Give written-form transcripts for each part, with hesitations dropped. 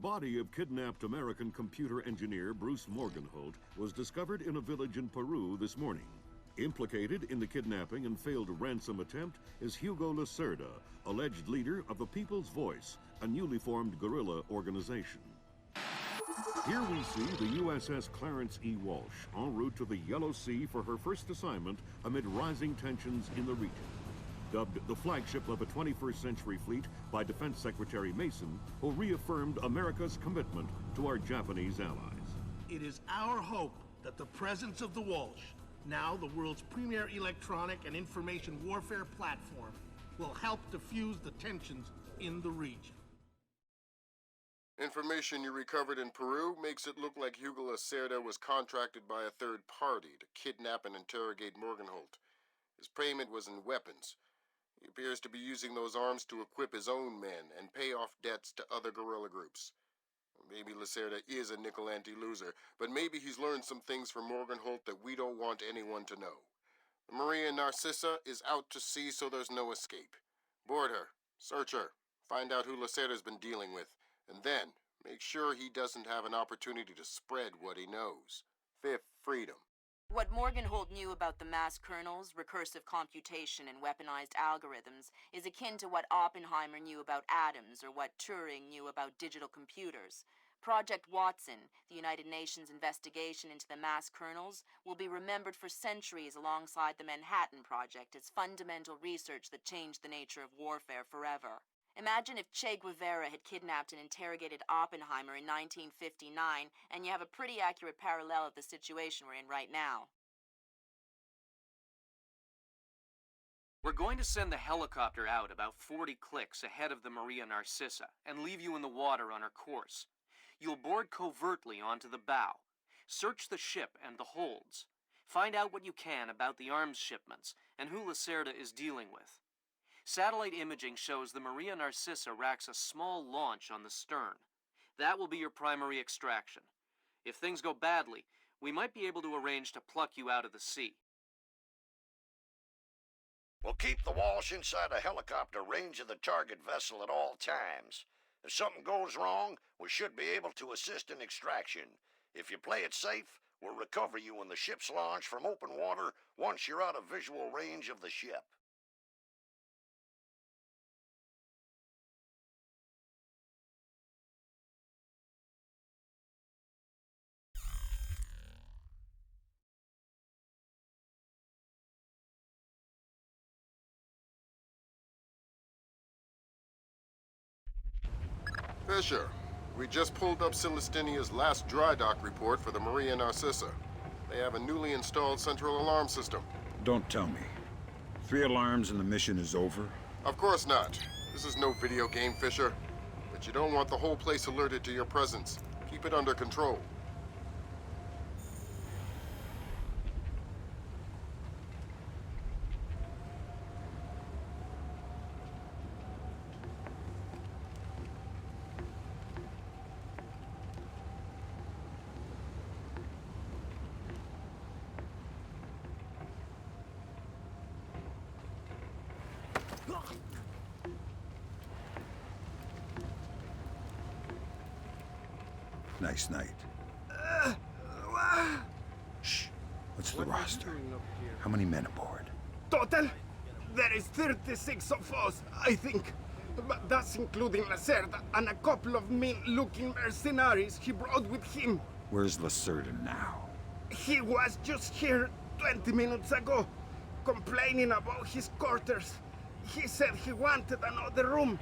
body of kidnapped American computer engineer Bruce Morgenholt was discovered in a village in Peru this morning. Implicated in the kidnapping and failed ransom attempt is Hugo Lacerda, alleged leader of the People's Voice, a newly formed guerrilla organization. Here we see the USS Clarence E. Walsh en route to the Yellow Sea for her first assignment amid rising tensions in the region. Dubbed the flagship of a 21st century fleet by Defense Secretary Mason, who reaffirmed America's commitment to our Japanese allies. It is our hope that the presence of the Walsh, now the world's premier electronic and information warfare platform, will help diffuse the tensions in the region. Information you recovered in Peru makes it look like Hugo Lacerda was contracted by a third party to kidnap and interrogate Morgenholt. His payment was in weapons. He appears to be using those arms to equip his own men and pay off debts to other guerrilla groups. Maybe Lacerda is a nickel anti-loser, but maybe he's learned some things from Morgenholt that we don't want anyone to know. The Maria Narcissa is out to sea, so there's no escape. Board her, search her, find out who Lacerda's been dealing with, and then make sure he doesn't have an opportunity to spread what he knows. Fifth freedom. What Morgenholt knew about the mass kernels, recursive computation, and weaponized algorithms is akin to what Oppenheimer knew about atoms or what Turing knew about digital computers. Project Watson, the United Nations investigation into the mass kernels, will be remembered for centuries alongside the Manhattan Project as fundamental research that changed the nature of warfare forever. Imagine if Che Guevara had kidnapped and interrogated Oppenheimer in 1959, and you have a pretty accurate parallel of the situation we're in right now. We're going to send the helicopter out about 40 clicks ahead of the Maria Narcissa and leave you in the water on her course. You'll board covertly onto the bow. Search the ship and the holds. Find out what you can about the arms shipments and who Lacerda is dealing with. Satellite imaging shows the Maria Narcissa racks a small launch on the stern. That will be your primary extraction. If things go badly, we might be able to arrange to pluck you out of the sea. We'll keep the Walsh inside a helicopter range of the target vessel at all times. If something goes wrong, we should be able to assist in extraction. If you play it safe, we'll recover you when the ship's launched from open water once you're out of visual range of the ship. Fisher, we just pulled up Celestinia's last dry dock report for the Maria Narcissa. They have a newly installed central alarm system. Don't tell me. 3 alarms and the mission is over? Of course not. This is no video game, Fisher. But you don't want the whole place alerted to your presence. Keep it under control. Nice night. Shh. What's the roster? How many men aboard? Total? There is 36 of us, I think. But that's including Lacerda and a couple of mean-looking mercenaries he brought with him. Where's Lacerda now? He was just here 20 minutes ago, complaining about his quarters. He said he wanted another room.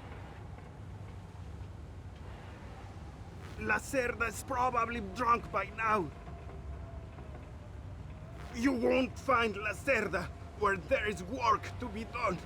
Lacerda's probably drunk by now. You won't find Lacerda where there is work to be done.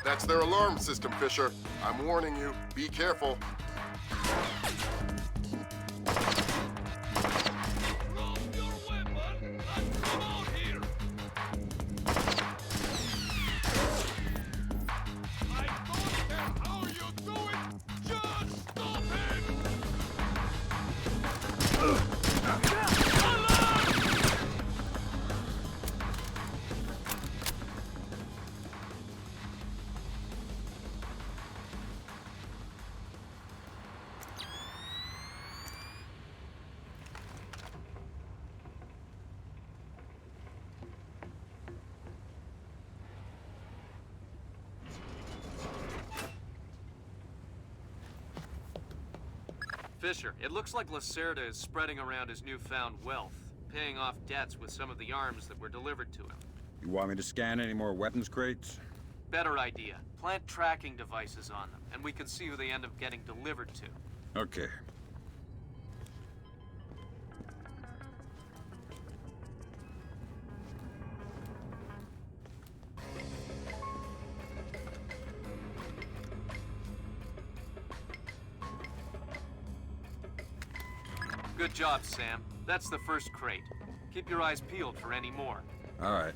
That's their alarm system, Fisher. I'm warning you. Be careful. Fisher, it looks like Lacerda is spreading around his newfound wealth, paying off debts with some of the arms that were delivered to him. You want me to scan any more weapons crates? Better idea. Plant tracking devices on them, and we can see who they end up getting delivered to. Okay. Good job, Sam. That's the first crate. Keep your eyes peeled for any more. All right.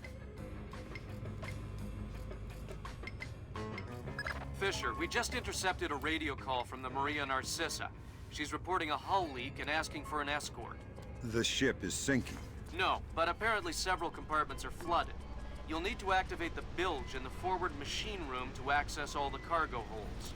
Fisher, we just intercepted a radio call from the Maria Narcissa. She's reporting a hull leak and asking for an escort. The ship is sinking. No, but apparently several compartments are flooded. You'll need to activate the bilge in the forward machine room to access all the cargo holds.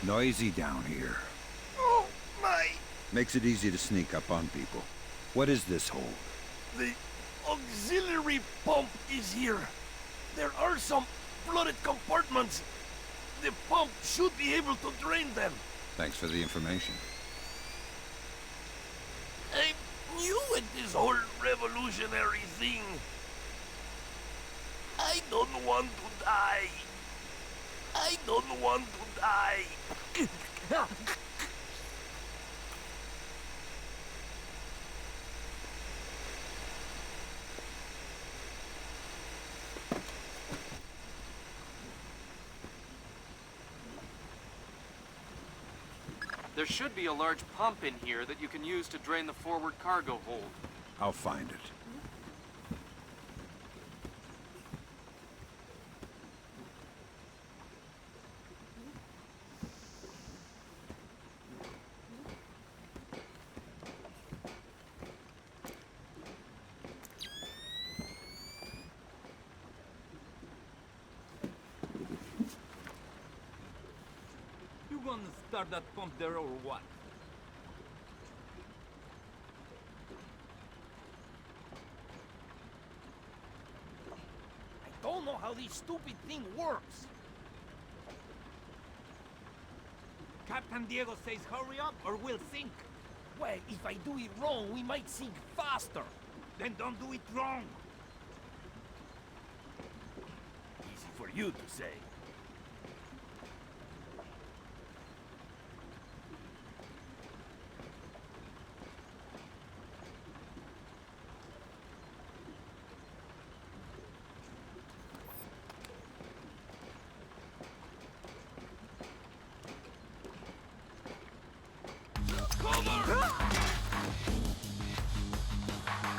Noisy down here. Oh, my! Makes it easy to sneak up on people. What is this hold? The auxiliary pump is here. There are some flooded compartments. The pump should be able to drain them. Thanks for the information. I'm new at this whole revolutionary thing. I don't want to die. I don't want to die. There should be a large pump in here that you can use to drain the forward cargo hold. I'll find it. Gonna start that pump there or what? I don't know how this stupid thing works. Captain Diego says hurry up or we'll sink. Well, if I do it wrong, we might sink faster. Then don't do it wrong. you to say.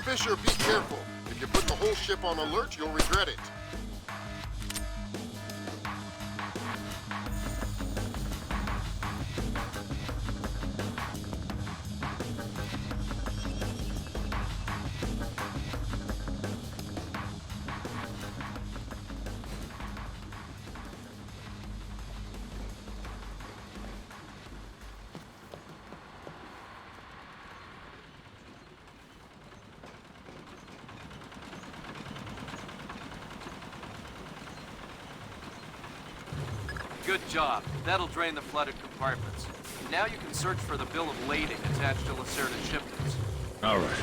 Fisher, be careful. If you put the whole ship on alert, you'll regret it. Good job. That'll drain the flooded compartments. Now you can search for the bill of lading attached to Lacerda's shipments. All right.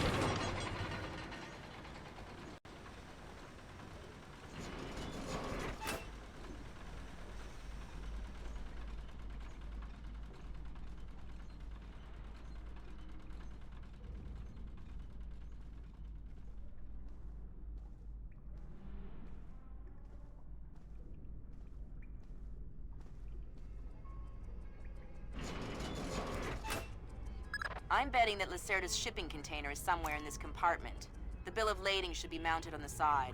I'm betting that Lacerda's shipping container is somewhere in this compartment. The bill of lading should be mounted on the side.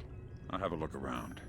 I'll have a look around.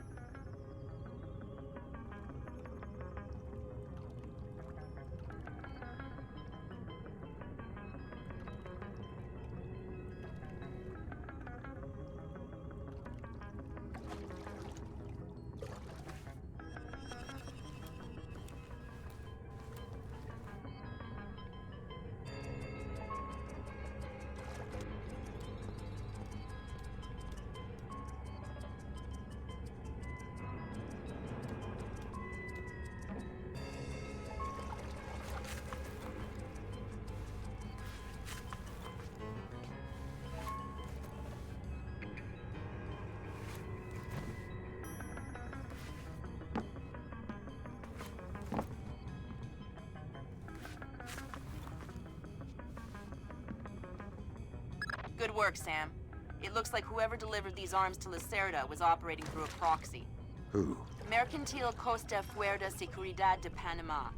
Good work, Sam. It looks like whoever delivered these arms to Lacerda was operating through a proxy. Who? Mercantil Costa Fuerza Seguridad de Panama.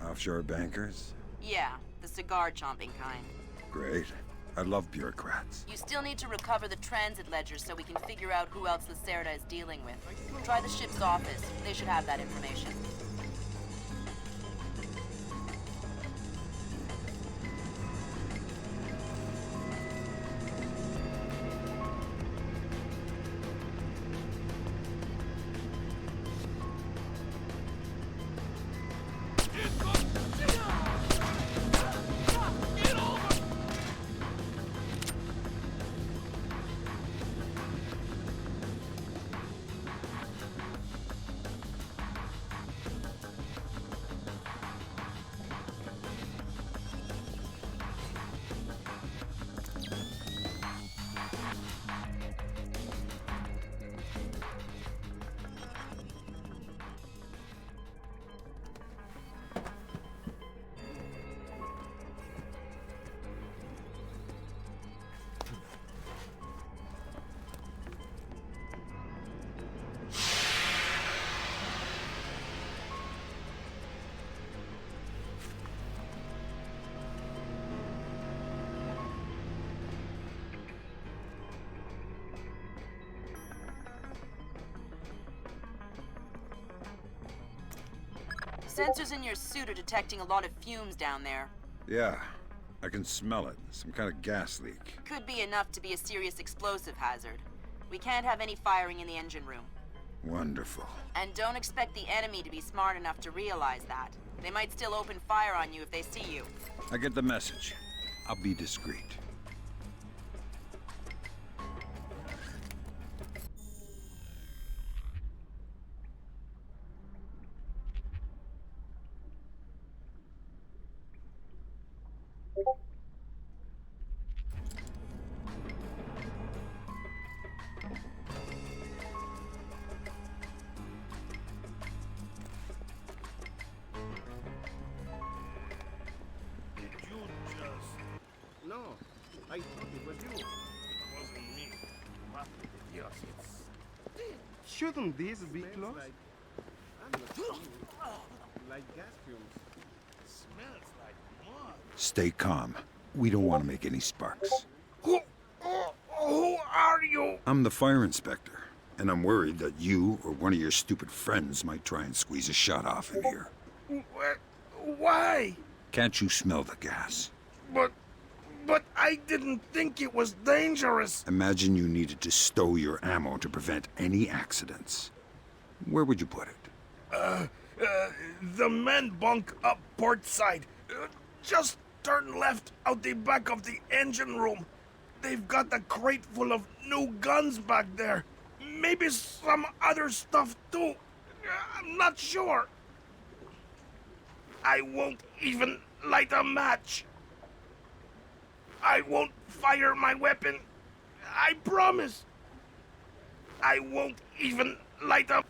Offshore bankers? Yeah, the cigar-chomping kind. Great. I love bureaucrats. You still need to recover the transit ledgers so we can figure out who else Lacerda is dealing with. Try the ship's office. They should have that information. Sensors in your suit are detecting a lot of fumes down there. Yeah, I can smell it. Some kind of gas leak. Could be enough to be a serious explosive hazard. We can't have any firing in the engine room. Wonderful. And don't expect the enemy to be smart enough to realize that. They might still open fire on you if they see you. I get the message. I'll be discreet. I thought it was you. Wasn't me. Yes, it's... Shouldn't this be closed? I'm not sure. Like gas fumes. Smells like mud. Stay calm. We don't want to make any sparks. Who are you? I'm the fire inspector, and I'm worried that you or one of your stupid friends might try and squeeze a shot off in here. Why? Can't you smell the gas? But I didn't think it was dangerous. Imagine you needed to stow your ammo to prevent any accidents. Where would you put it? The men bunk up port side. Just turn left out the back of the engine room. They've got a crate full of new guns back there. Maybe some other stuff too. I'm not sure. I won't even light a match. I won't fire my weapon. I promise. I won't even light a...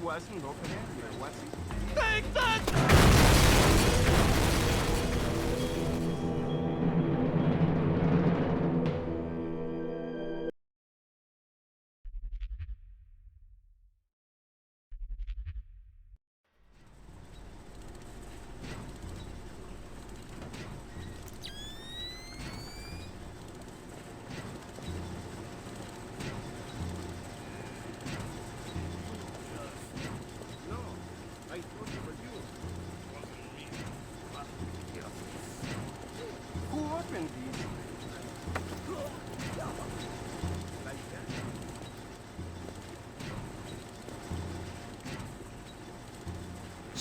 Wasn't open area, was it? Take that! No, I thought it was you.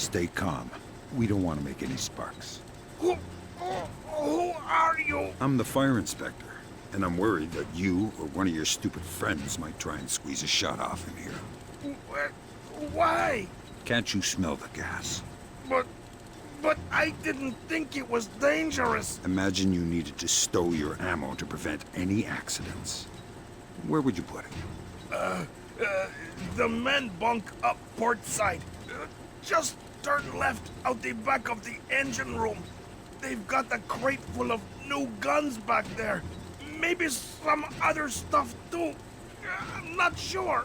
Stay calm. We don't want to make any sparks. Who are you? I'm the fire inspector, and I'm worried that you or one of your stupid friends might try and squeeze a shot off in here. Why? Can't you smell the gas? But I didn't think it was dangerous. Imagine you needed to stow your ammo to prevent any accidents. Where would you put it? The men bunk up port side. Just turn left out the back of the engine room. They've got a crate full of new guns back there. Maybe some other stuff too. I'm not sure.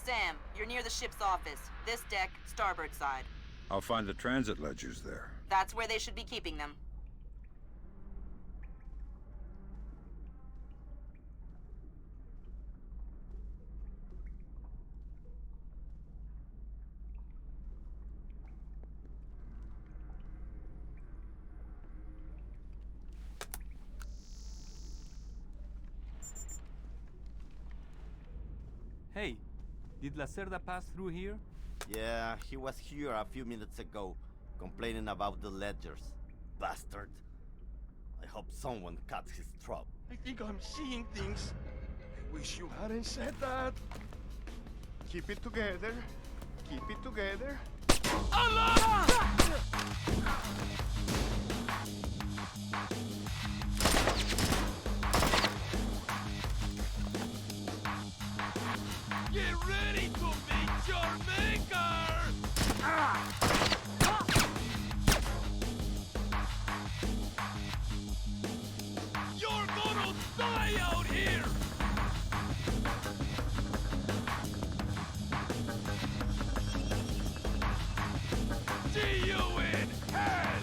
Sam, you're near the ship's office. This deck, starboard side. I'll find the transit ledgers there. That's where they should be keeping them. Hey, did Lacerda pass through here? Yeah, he was here a few minutes ago, complaining about the ledgers. Bastard. I hope someone cuts his throat. I think I'm seeing things. I wish you hadn't said that. Keep it together. Keep it together. Allah! Get ready to meet your maker! You're gonna die out here! See you in hell!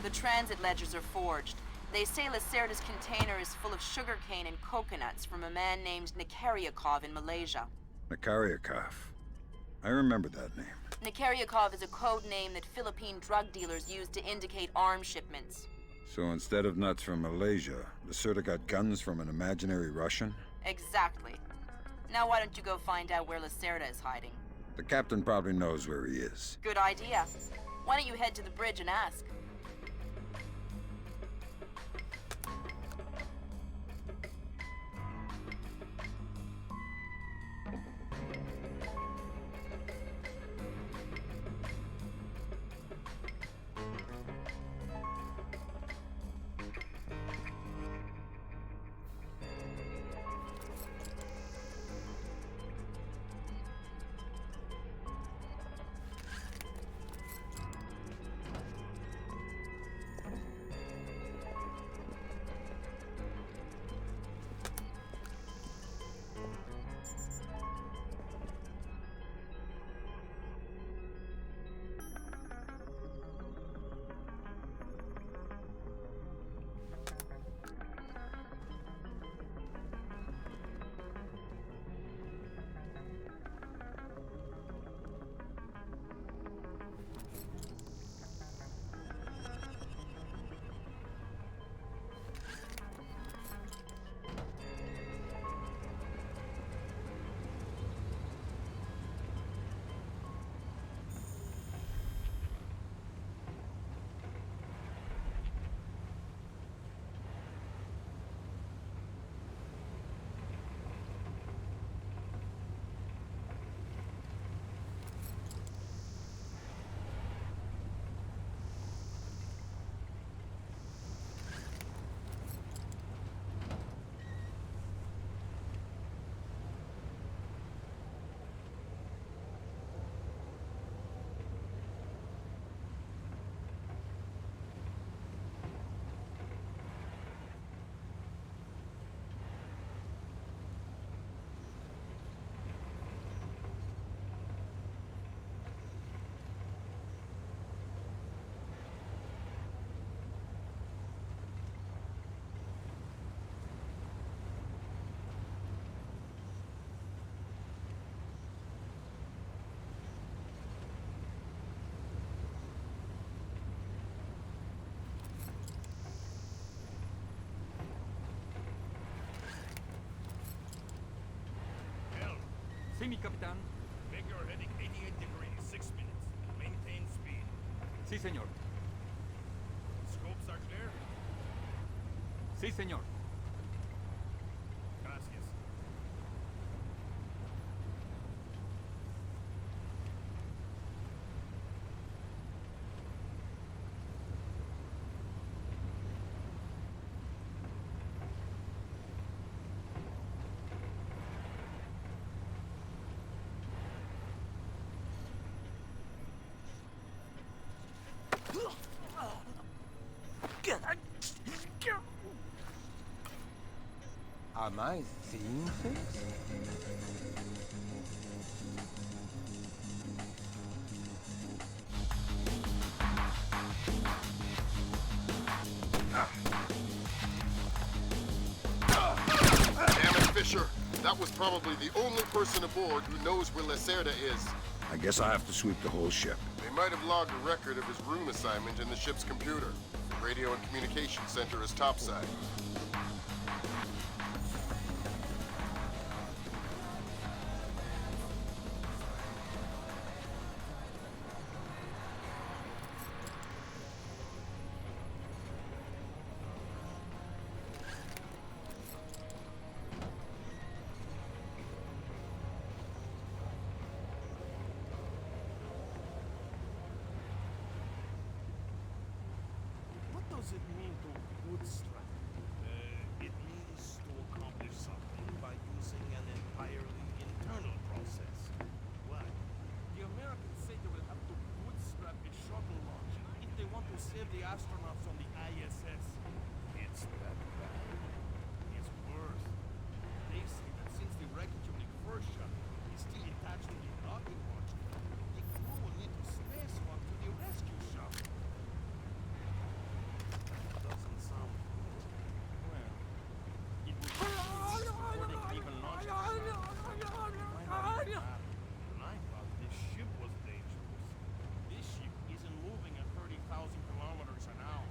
The transit ledgers are forged. They say Lacerda's container is full of sugarcane and coconuts from a man named Nikaryakov in Malaysia. Nikaryakov. I remember that name. Nikaryakov is a code name that Philippine drug dealers use to indicate arms shipments. So instead of nuts from Malaysia, Lacerda got guns from an imaginary Russian? Exactly. Now why don't you go find out where Lacerda is hiding? The captain probably knows where he is. Good idea. Why don't you head to the bridge and ask? See me, Capitan. Make your heading 88 degrees, 6 minutes. Maintain speed. Sí, señor. Scopes are clear? Sí, señor. Gracias. Am I seeing things? Damn it, Fisher. That was probably the only person aboard who knows where Lacerda is. I guess I have to sweep the whole ship. They might have logged a record of his room assignment in the ship's computer. The radio and communication center is topside. What does it mean to bootstrap? It means to accomplish something by using an entirely internal process. Why? The Americans say they will have to bootstrap a shuttle launch if they want to save the astronauts on the ISS. It's that bad. It's worse. They say that since the wreckage of the first shuttle is still attached to the rocket launch, the crew will need to spacewalk to the rescue shuttle. Doesn't sound good. Well, it would be before they can even launch a shuttle. Might not even happen. And I thought this ship was dangerous. This ship isn't moving at 30,000 kilometers an hour.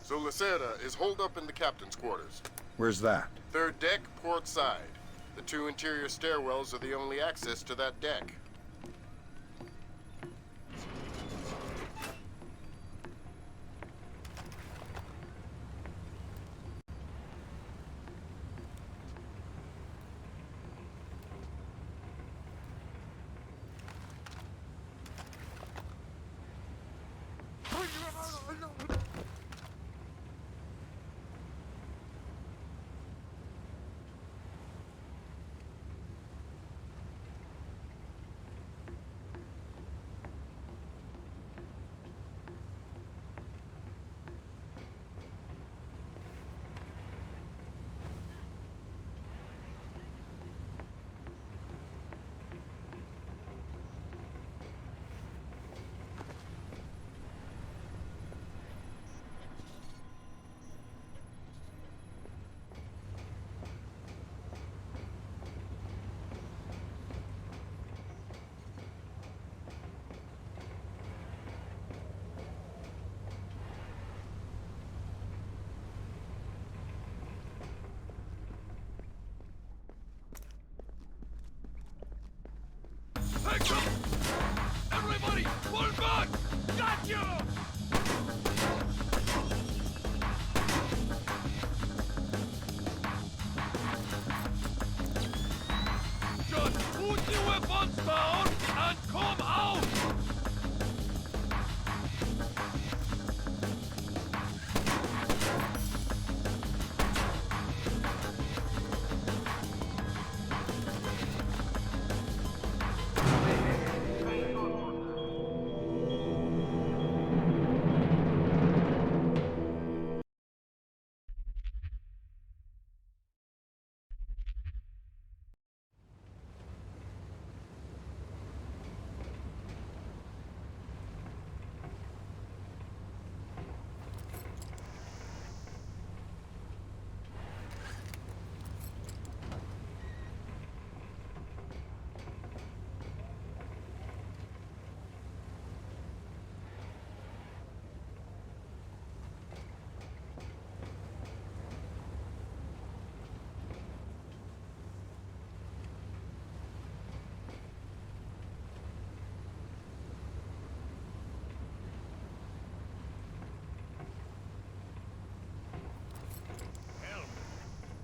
So Lacerda is holed up in the captain's quarters. Where's that? Third deck, port side. The two interior stairwells are the only access to that deck. Everybody, pull back! Got you! Just put your weapons down and come out!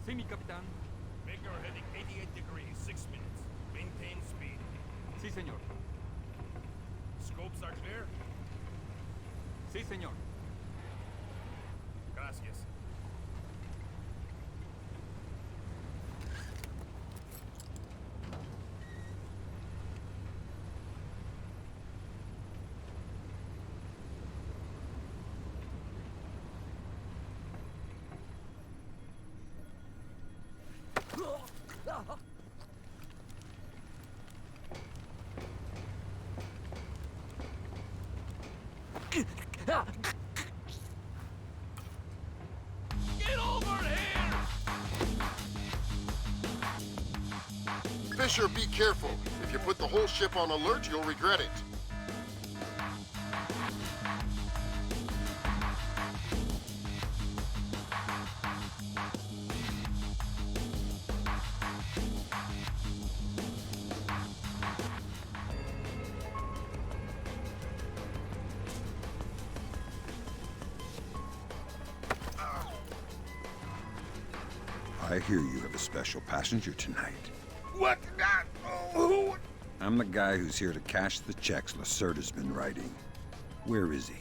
Sí, mi capitán. Make our heading 88 degrees, 6 minutes. Maintain speed. Sí, señor. Scopes are clear? Sí, señor. Gracias. Get over here! Fisher, be careful. If you put the whole ship on alert, you'll regret it. I hear you have a special passenger tonight. What? Who? I'm the guy who's here to cash the checks Lacerda's been writing. Where is he?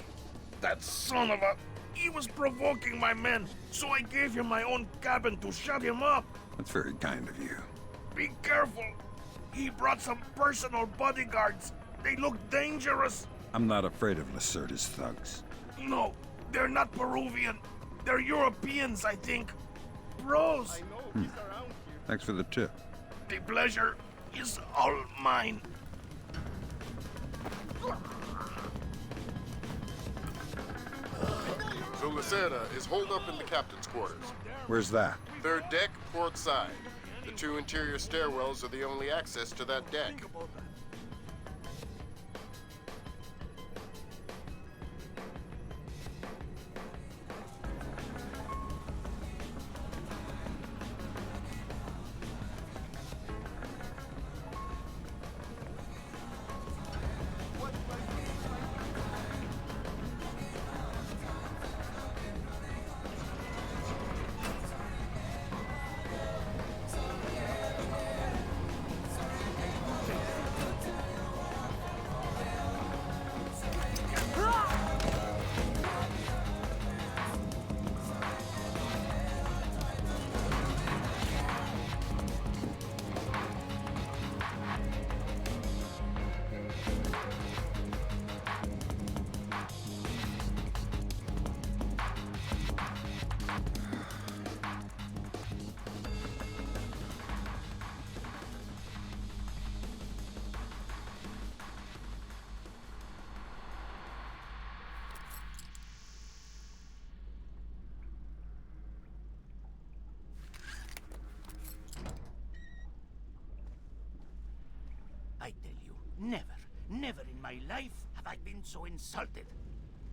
That son of a... He was provoking my men, so I gave him my own cabin to shut him up. That's very kind of you. Be careful. He brought some personal bodyguards. They look dangerous. I'm not afraid of Lacerda's thugs. No, they're not Peruvian. They're Europeans, I think. Bros. Thanks for the tip. The pleasure is all mine. So Lacerda is holed up in the captain's quarters. Where's that? Third deck, port side. The two interior stairwells are the only access to that deck. I tell you, never in my life have I been so insulted.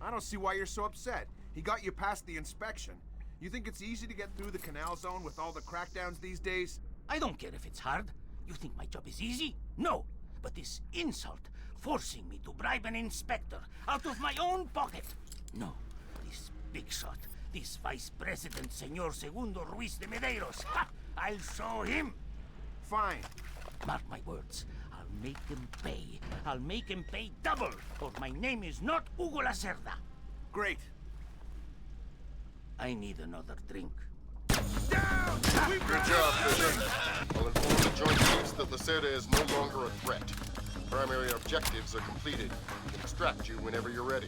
I don't see why you're so upset. He got you past the inspection. You think it's easy to get through the canal zone with all the crackdowns these days? I don't care if it's hard. You think my job is easy? No. But this insult, forcing me to bribe an inspector out of my own pocket. No. This big shot, this Vice President, Senor Segundo Ruiz de Medeiros. Ha! I'll show him. Fine. Mark my words. I'll make him pay. I'll make him pay double, or my name is not Hugo Lacerda. Great. I need another drink. Down! Good job, Fisher. I'll inform the Joint Chiefs that Lacerda is no longer a threat. Primary objectives are completed. We can extract you whenever you're ready.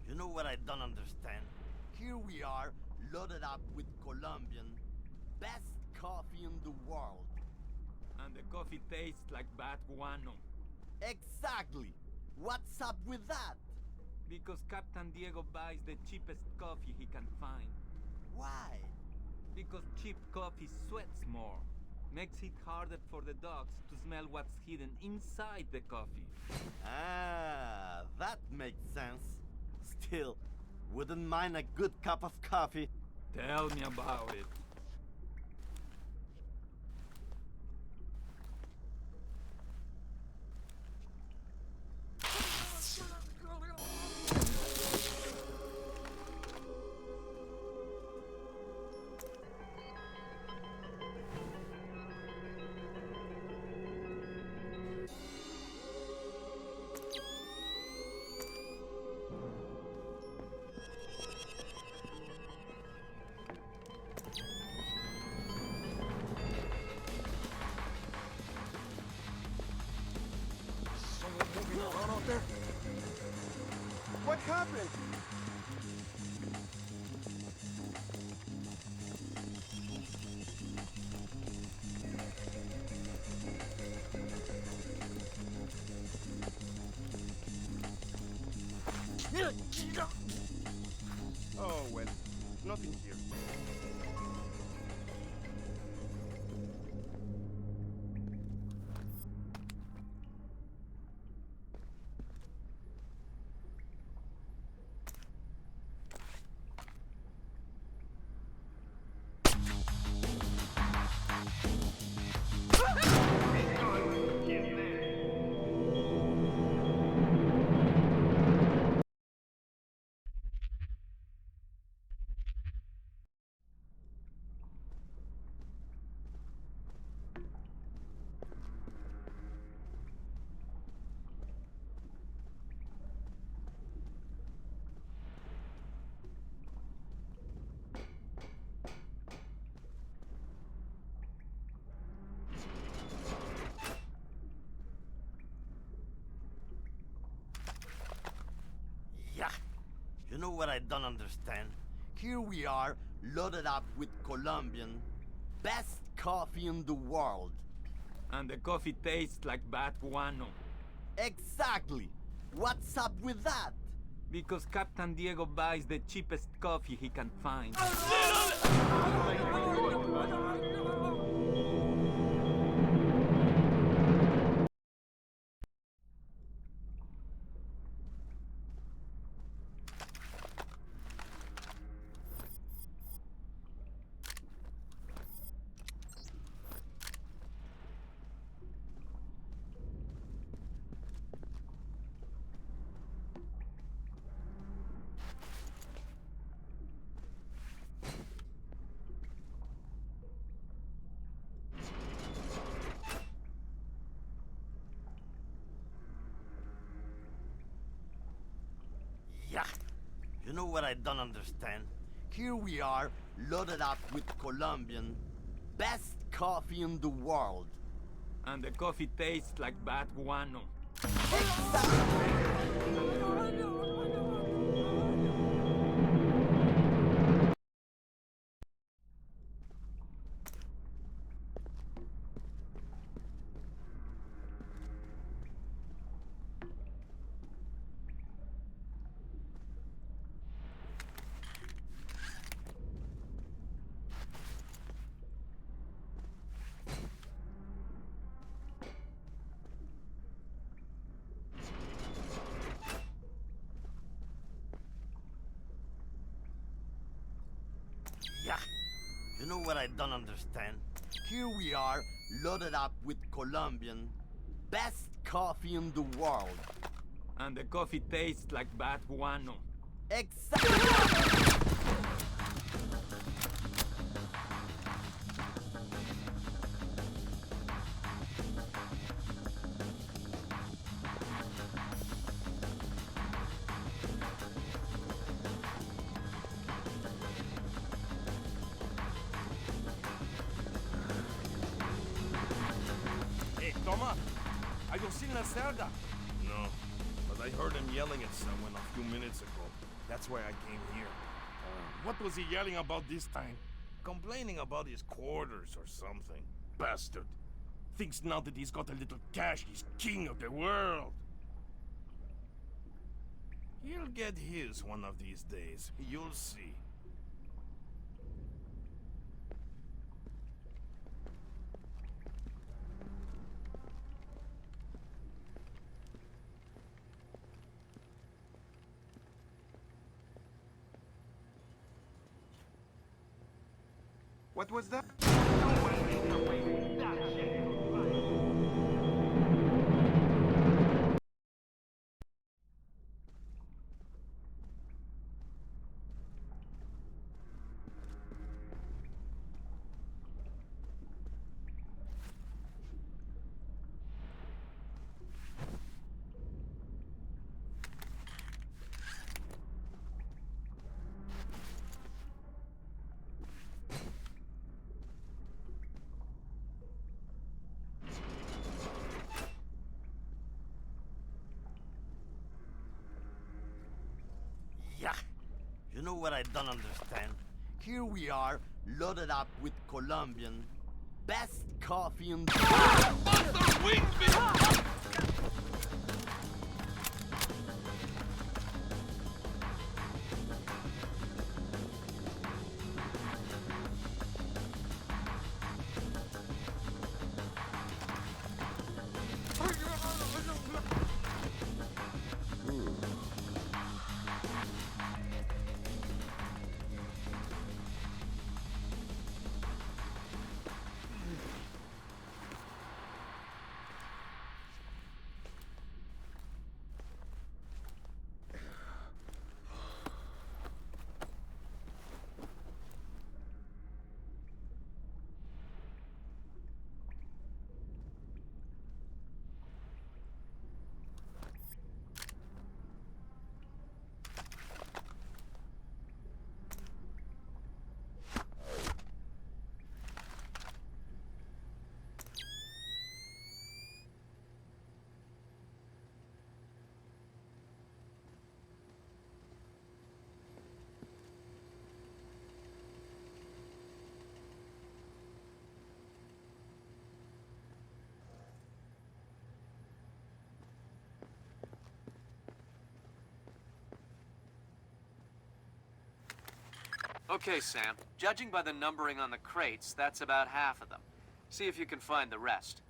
You know what I don't understand? Here we are, loaded up with Colombian, best coffee in the world. And the coffee tastes like bad guano. Exactly! What's up with that? Because Captain Diego buys the cheapest coffee he can find. Why? Because cheap coffee sweats more. Makes it harder for the dogs to smell what's hidden inside the coffee. Ah, that makes sense. Still, wouldn't mind a good cup of coffee. Tell me about it. What happened? Oh, well, nothing here. You know what I don't understand? Here we are, loaded up with Colombian, best coffee in the world. And the coffee tastes like bad guano. Exactly! What's up with that? Because Captain Diego buys the cheapest coffee he can find. Yeah. You know what I don't understand? Here we are, loaded up with Colombian, best coffee in the world. And the coffee tastes like bad guano. Yeah. You know what I don't understand? Here we are, loaded up with Colombian, best coffee in the world. And the coffee tastes like bad guano. Exactly! Hey, Toma, have you seen Lacerda? No, but I heard him yelling at someone a few minutes ago. That's why I came here. What was he yelling about this time? Complaining about his quarters or something. Bastard. Thinks now that he's got a little cash, he's king of the world. He'll get his one of these days. You'll see. What was that? Yeah. You know what I don't understand? Here we are, loaded up with Colombian, best coffee in the world. Okay, Sam. Judging by the numbering on the crates, that's about half of them. See if you can find the rest.